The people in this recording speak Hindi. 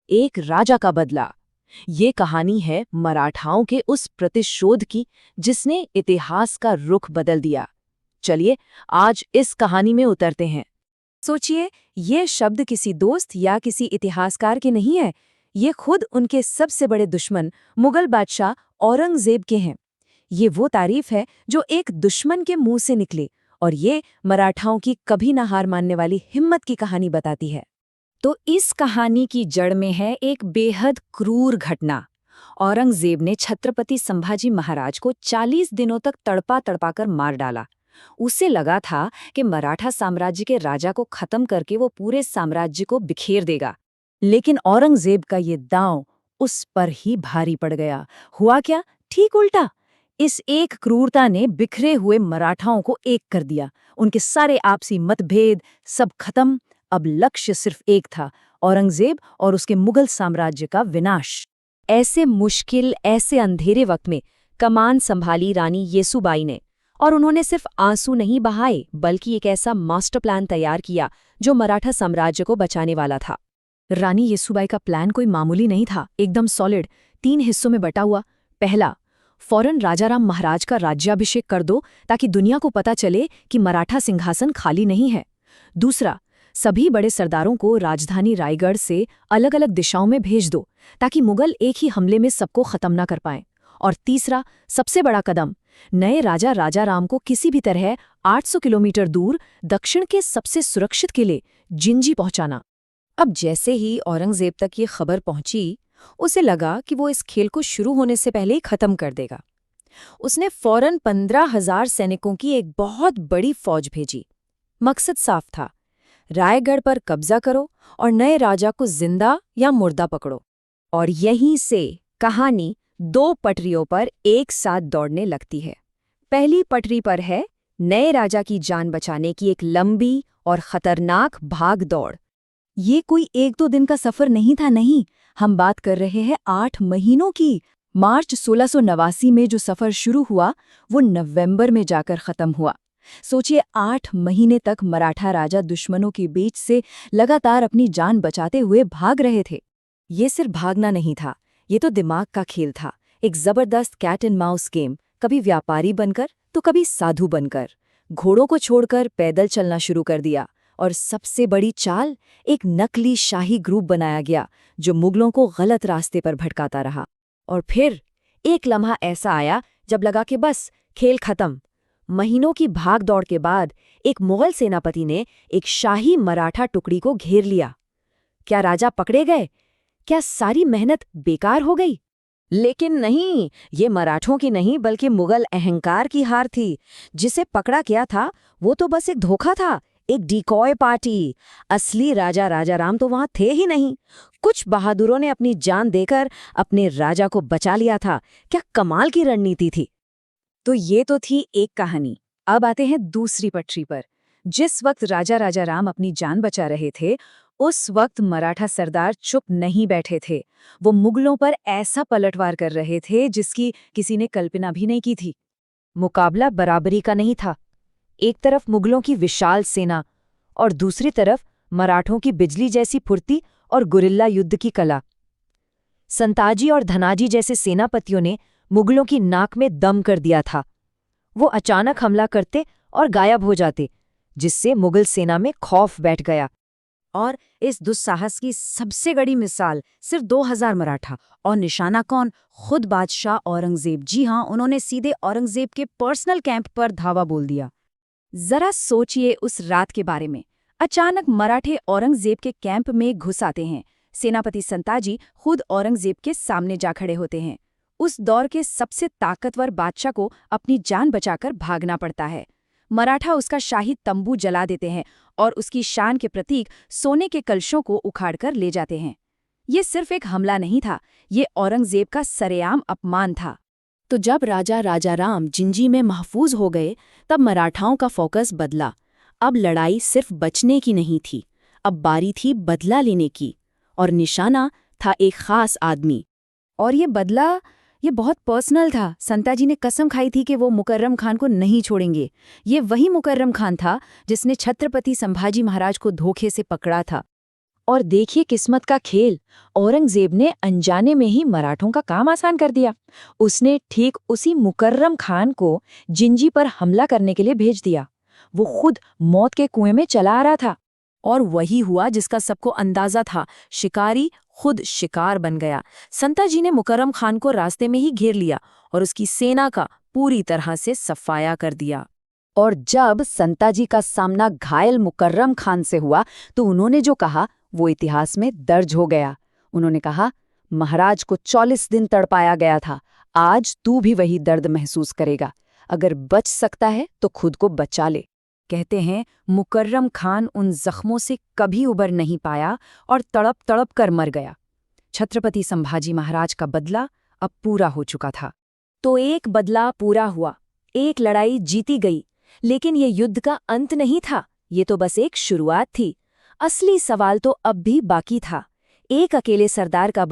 एक राजा का बदला। ये कहानी है मराठाओं के उस प्रतिशोध की जिसने इतिहास का रुख बदल दिया। चलिए आज इस कहानी में उतरते हैं। सोचिए, ये शब्द किसी दोस्त या किसी इतिहासकार के नहीं है, ये खुद उनके सबसे बड़े दुश्मन मुगल बादशाह औरंगजेब के हैं। ये वो तारीफ है जो एक दुश्मन के मुंह से निकले, और ये मराठाओं की कभी ना हार मानने वाली हिम्मत की कहानी बताती है। तो इस कहानी की जड़ में है एक बेहद क्रूर घटना। औरंगजेब ने छत्रपति संभाजी महाराज को 40 दिनों तक तड़पा तड़पा कर मार डाला। उसे लगा था कि मराठा साम्राज्य के राजा को खत्म करके वो पूरे साम्राज्य को बिखेर देगा। लेकिन औरंगजेब का ये दांव उस पर ही भारी पड़ गया। हुआ क्या? ठीक उल्टा। इस एक क्रूरता ने बिखरे हुए मराठाओं को एक कर दिया। उनके सारे आपसी मतभेद सब खत्म। अब लक्ष्य सिर्फ एक था, औरंगजेब और उसके मुगल साम्राज्य का विनाश। ऐसे मुश्किल, ऐसे अंधेरे वक्त में कमान संभाली रानी येसुबाई ने, और उन्होंने सिर्फ आंसू नहीं बहाए बल्कि एक ऐसा मास्टर प्लान तैयार किया जो मराठा साम्राज्य को बचाने वाला था। रानी येसुबाई का प्लान कोई मामूली नहीं था, एकदम सॉलिड, 3 हिस्सों में बटा हुआ। पहला, फौरन राजाराम महाराज का राज्याभिषेक कर दो ताकि दुनिया को पता चले कि मराठा सिंहासन खाली नहीं है। दूसरा, सभी बड़े सरदारों को राजधानी रायगढ़ से अलग अलग दिशाओं में भेज दो ताकि मुगल एक ही हमले में सबको खत्म ना कर पाएं। और तीसरा, सबसे बड़ा कदम, नए राजा राजाराम को किसी भी तरह 800 किलोमीटर दूर दक्षिण के सबसे सुरक्षित किले जिंजी पहुंचाना। अब जैसे ही औरंगजेब तक ये खबर पहुंची, उसे लगा कि वो इस खेल को शुरू होने से पहले ही खत्म कर देगा। उसने फौरन 15,000 सैनिकों की एक बहुत बड़ी फौज भेजी। मकसद साफ था, रायगढ़ पर कब्जा करो और नए राजा को जिंदा या मुर्दा पकड़ो। और यहीं से कहानी 2 पटरियों पर एक साथ दौड़ने लगती है। पहली पटरी पर है नए राजा की जान बचाने की एक लंबी और खतरनाक भाग दौड़। ये कोई 1-2 दिन का सफर नहीं था, नहीं, हम बात कर रहे हैं 8 महीनों की। मार्च 1689 में जो सफर शुरू हुआ वो नवंबर में जाकर खत्म हुआ। सोचिए, 8 महीने तक मराठा राजा दुश्मनों के बीच से लगातार अपनी जान बचाते हुए भाग रहे थे। ये सिर्फ भागना नहीं था, ये तो दिमाग का खेल था, एक जबरदस्त कैट एंड माउस गेम। कभी व्यापारी बनकर तो कभी साधु बनकर, घोड़ों को छोड़कर पैदल चलना शुरू कर दिया। और सबसे बड़ी चाल, एक नकली शाही ग्रुप बनाया गया जो मुगलों को गलत रास्ते पर भटकाता रहा। और फिर एक लम्हा ऐसा आया जब लगा कि बस खेल खत्म। महीनों की भाग दौड़ के बाद एक मुगल सेनापति ने एक शाही मराठा टुकड़ी को घेर लिया। क्या राजा पकड़े गए? क्या सारी मेहनत बेकार हो गई? लेकिन नहीं, ये मराठों की नहीं बल्कि मुगल अहंकार की हार थी। जिसे पकड़ा गया था वो तो बस एक धोखा था, एक डिकॉय पार्टी। असली राजा राजाराम तो वहां थे ही नहीं। कुछ बहादुरों ने अपनी जान देकर अपने राजा को बचा लिया था। क्या कमाल की रणनीति थी। तो ये तो थी एक कहानी। अब आते हैं दूसरी पटरी पर। जिस वक्त राजा राजाराम अपनी जान बचा रहे थे, उस वक्त मराठा सरदार चुप नहीं बैठे थे। वो मुगलों पर ऐसा पलटवार कर रहे थे जिसकी किसी ने कल्पना भी नहीं की थी। मुकाबला बराबरी का नहीं था। एक तरफ मुगलों की विशाल सेना और दूसरी तरफ मराठों की बिजली जैसी फुर्ती और गुरिल्ला युद्ध की कला। संताजी और धनाजी जैसे सेनापतियों ने मुगलों की नाक में दम कर दिया था। वो अचानक हमला करते और गायब हो जाते, जिससे मुगल सेना में खौफ बैठ गया। और इस दुस्साहस की सबसे बड़ी मिसाल सिर्फ 2000 मराठा, और निशाना कौन? खुद बादशाह औरंगजेब। जी हाँ, उन्होंने सीधे औरंगजेब के पर्सनल कैंप पर धावा बोल दिया। जरा सोचिए उस रात के बारे में। अचानक मराठे औरंगजेब के कैंप में घुस आते हैं। सेनापति संताजी खुद औरंगजेब के सामने जा खड़े होते हैं। उस दौर के सबसे ताकतवर बादशाह को अपनी जान बचाकर भागना पड़ता है। मराठा उसका शाही तंबू जला देते हैं और उसकी शान के प्रतीक सोने के कलशों को उखाड़कर ले जाते हैं। ये सिर्फ एक हमला नहीं था, ये औरंगजेब का सरेआम अपमान था। तो जब राजा राजाराम जिंजी में महफूज हो गए, तब मराठाओं का फोकस बदला। अब लड़ाई सिर्फ बचने की नहीं थी, अब बारी थी बदला लेने की। और निशाना था एक खास आदमी। और ये बदला, ये बहुत पर्सनल था। संताजी ने कसम खाई थी कि वो मुकर्रम खान को नहीं छोड़ेंगे। ये वही मुकर्रम खान था जिसने छत्रपति संभाजी महाराज को धोखे से पकड़ा था। और देखिए किस्मत का खेल, औरंगजेब ने अनजाने में ही मराठों का काम आसान कर दिया। उसने ठीक उसी मुकर्रम खान को जिंजी पर हमला करने के लिए भेज दिया। वो खुद मौत के कुएं में चला आ रहा था। और वही हुआ जिसका सबको अंदाजा था। शिकारी खुद शिकार बन गया। संताजी ने मुकर्रम खान को रास्ते में ही घेर लिया और उसकी सेना का पूरी तरह से सफाया कर दिया। और जब संताजी का सामना घायल मुकर्रम खान से हुआ तो उन्होंने जो कहा वो इतिहास में दर्ज हो गया। उन्होंने कहा, महाराज को 40 दिन तड़पाया गया था, आज तू भी वही दर्द महसूस करेगा। अगर बच सकता है तो खुद को बचा ले। कहते हैं मुकर्रम खान उन जख्मों से कभी उबर नहीं पाया और तड़प तड़प कर मर गया। छत्रपति संभाजी महाराज का बदला अब पूरा हो चुका था। तो एक बदला पूरा हुआ, एक लड़ाई जीती गई, लेकिन ये युद्ध का अंत नहीं था। ये तो बस एक शुरुआत थी। असली सवाल तो अब भी बाकी था। एक अकेले सरदार का